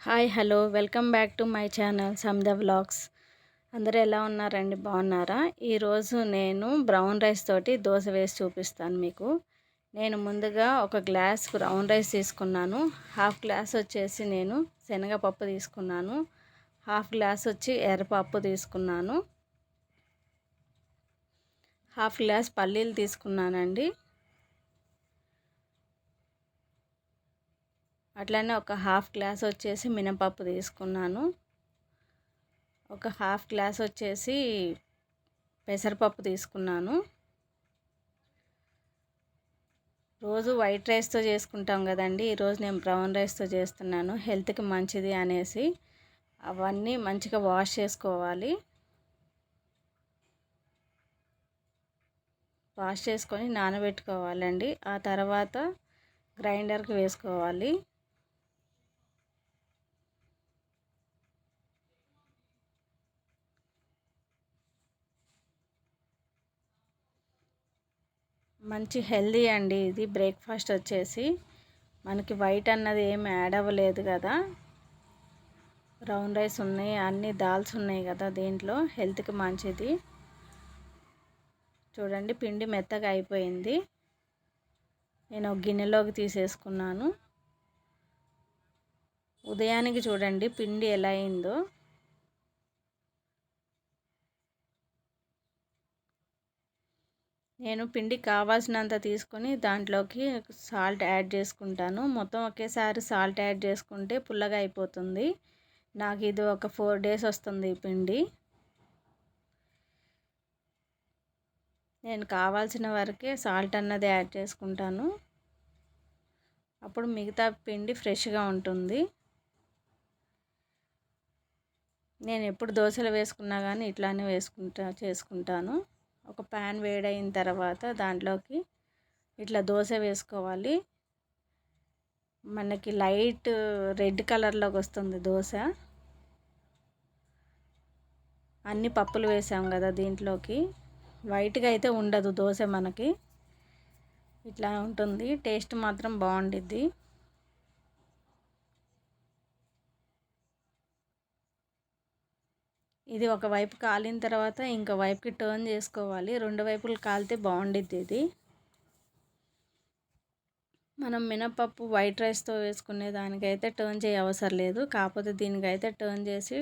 Hi hello welcome back to my channel Samedha vlogs. అందరూ ఎలా ఉన్నారండి, బాగున్నారా? ఈరోజు నేను బ్రౌన్ రైస్ తోటి దోశ వేసి చూపిస్తాను మీకు. నేను ముందుగా ఒక గ్లాస్ బ్రౌన్ రైస్ తీసుకున్నాను. హాఫ్ గ్లాస్ వచ్చేసి నేను శనగపప్పు తీసుకున్నాను. హాఫ్ గ్లాస్ వచ్చి ఎర్రపప్పు తీసుకున్నాను. హాఫ్ గ్లాస్ పల్లీలు తీసుకున్నానండి. అట్లనే ఒక హాఫ్ గ్లాస్ వచ్చేసి మినపప్పు తీసుకున్నాను. ఒక హాఫ్ గ్లాస్ వచ్చేసి పెసరపప్పు తీసుకున్నాను. రోజు వైట్ రైస్తో చేసుకుంటాం కదండి, ఈరోజు నేను బ్రౌన్ రైస్తో చేస్తున్నాను, హెల్త్కి మంచిది అనేసి. అవన్నీ మంచిగా వాష్ చేసుకోవాలి. వాష్ చేసుకొని నానబెట్టుకోవాలండి. ఆ తర్వాత గ్రైండర్కి వేసుకోవాలి. మంచి హెల్దీ అండి ఇది. బ్రేక్ఫాస్ట్ వచ్చేసి మనకి వైట్ అన్నది ఏమి యాడ్ అవ్వలేదు కదా, బ్రౌన్ రైస్ ఉన్నాయి, అన్ని దాల్స్ ఉన్నాయి కదా, దీంట్లో హెల్త్కి మంచిది. చూడండి, పిండి మెత్తగా అయిపోయింది. నేను ఒక గిన్నెలోకి తీసేసుకున్నాను. ఉదయానికి చూడండి పిండి ఎలా అయిందో. నేను పిండి కావాల్సినంత తీసుకొని దాంట్లోకి సాల్ట్ యాడ్ చేసుకుంటాను. మొత్తం ఒకేసారి సాల్ట్ యాడ్ చేసుకుంటే పుల్లగా అయిపోతుంది. నాకు ఇది ఒక 4 days వస్తుంది ఈ పిండి. నేను కావాల్సిన వరకే సాల్ట్ అన్నది యాడ్ చేసుకుంటాను. అప్పుడు మిగతా పిండి ఫ్రెష్గా ఉంటుంది. నేను ఎప్పుడు దోశలు వేసుకున్నా కానీ ఇట్లానే చేసుకుంటాను. ఒక ప్యాన్ వేడైన తర్వాత దాంట్లోకి ఇట్లా దోశ వేసుకోవాలి. మనకి లైట్ రెడ్ కలర్లోకి వస్తుంది దోశ. అన్ని పప్పులు వేసాం కదా దీంట్లోకి, వైట్గా అయితే ఉండదు దోశ మనకి, ఇట్లా ఉంటుంది. టేస్ట్ మాత్రం బాగుండిద్ది. ఇది ఒక వైపు కాలిన తర్వాత ఇంకో వైపుకి టర్న్ చేసుకోవాలి. 2 వైపులు కాలితే బాగుండిద్ది ఇది. మనం మినపప్పు వైట్ రైస్తో వేసుకునే దానికైతే టర్న్ చేయ అవసరం లేదు, కాకపోతే దీనికైతే టర్న్ చేసి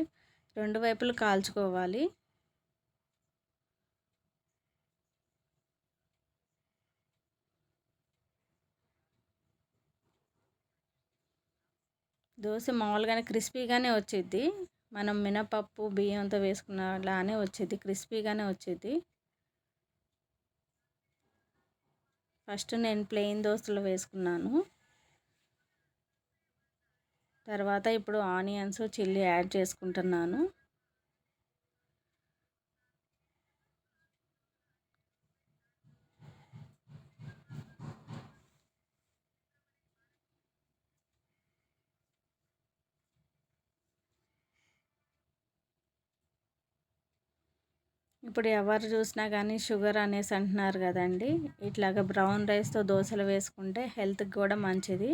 2 వైపులు కాల్చుకోవాలి. దోశ మామూలుగానే క్రిస్పీగానే వచ్చిద్ది. మనం మినపప్పు బియ్యంతో వేసుకున్నలానే వచ్చిద్ది, క్రిస్పీగానే వచ్చిద్ది. ఫస్ట్ నేను ప్లెయిన్ దోశలు వేసుకున్నాను. తర్వాత ఇప్పుడు ఆనియన్స్ చిల్లీ యాడ్ చేసుకుంటున్నాను. ఇప్పుడు ఎవరు చూసినా కానీ షుగర్ అనేసి అంటున్నారు కదండి. ఇట్లాగ బ్రౌన్ రైస్తో దోశలు వేసుకుంటే హెల్త్కి కూడా మంచిది.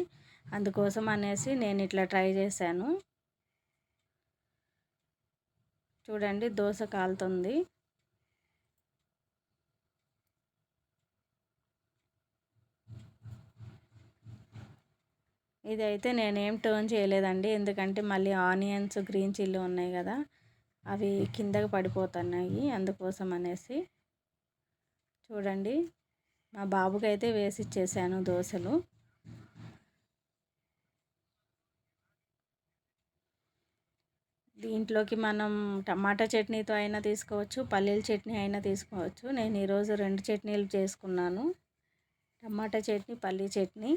అందుకోసం అనేసి నేను ఇట్లా ట్రై చేశాను. చూడండి దోశ కాలుతుంది. ఇదైతే నేనేం టర్న్ చేయలేదండి, ఎందుకంటే మళ్ళీ ఆనియన్స్ గ్రీన్ చిల్లీ ఉన్నాయి కదా, అవి కిందకి పడిపోతున్నాయి, అందుకోసం అనేసి. చూడండి, మా బాబుకి అయితే వేసి ఇచ్చేసాను దోశలు. దీంట్లోకి మనం టమాటా చట్నీతో అయినా తీసుకోవచ్చు, పల్లీల చట్నీ అయినా తీసుకోవచ్చు. నేను ఈరోజు 2 చట్నీలు చేసుకున్నాను, టమాటా చట్నీ, పల్లీ చట్నీ.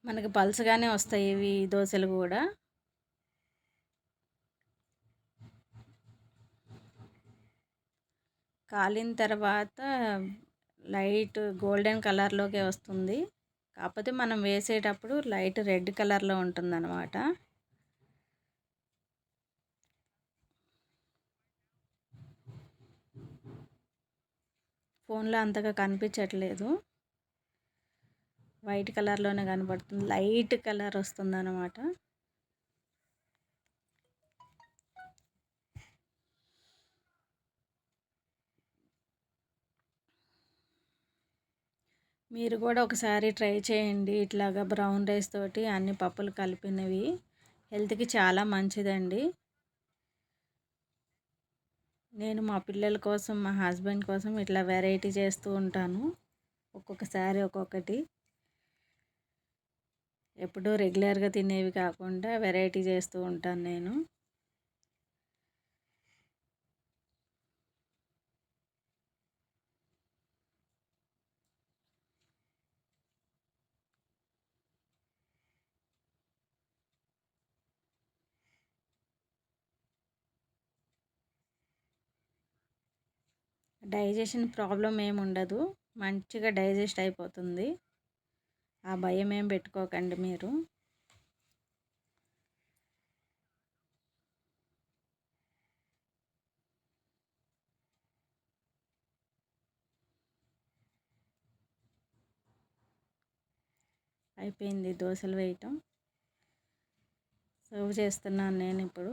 మనకి పలుచగానే వస్తాయి ఇవి దోశలు కూడా. కాలిన తర్వాత లైట్ గోల్డెన్ కలర్లోకి వస్తుంది, కాకపోతే మనం వేసేటప్పుడు లైట్ రెడ్ కలర్లో ఉంటుందన్నమాట. ఫోన్లో అంతగా కనిపించట్లేదు. వైట్ కలర్లోనే కనబడుతుంది, లైట్ కలర్ వస్తుందన్నమాట. మీరు కూడా ఒకసారి ట్రై చేయండి. ఇట్లాగా బ్రౌన్ రైస్ తోటి అన్ని పప్పులు కలిపినవి హెల్త్కి చాలా మంచిదండి. నేను మా పిల్లల కోసం, మా హస్బెండ్ కోసం ఇట్లా వెరైటీ చేస్తూ ఉంటాను. ఒక్కొక్కసారి ఒక్కొక్కటి, ఎప్పుడూ రెగ్యులర్గా తినేవి కాకుండా వెరైటీ చేస్తూ ఉంటాను నేను. డైజెషన్ ప్రాబ్లం ఏమి ఉండదు, మంచిగా డైజెస్ట్ అయిపోతుంది. ఆ భయం ఏం పెట్టుకోకండి మీరు. అయిపోయింది దోశలు వేయటం. సర్వ్ చేస్తున్నాను నేను ఇప్పుడు.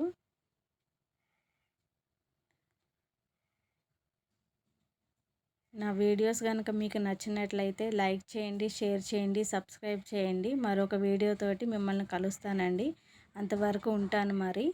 నా వీడియోస్ కనుక మీకు నచ్చినట్లయితే లైక్ చేయండి, షేర్ చేయండి, సబ్స్క్రైబ్ చేయండి. మరొక వీడియోతోటి మిమ్మల్ని కలుస్తానండి. అంతవరకు ఉంటాను మరి.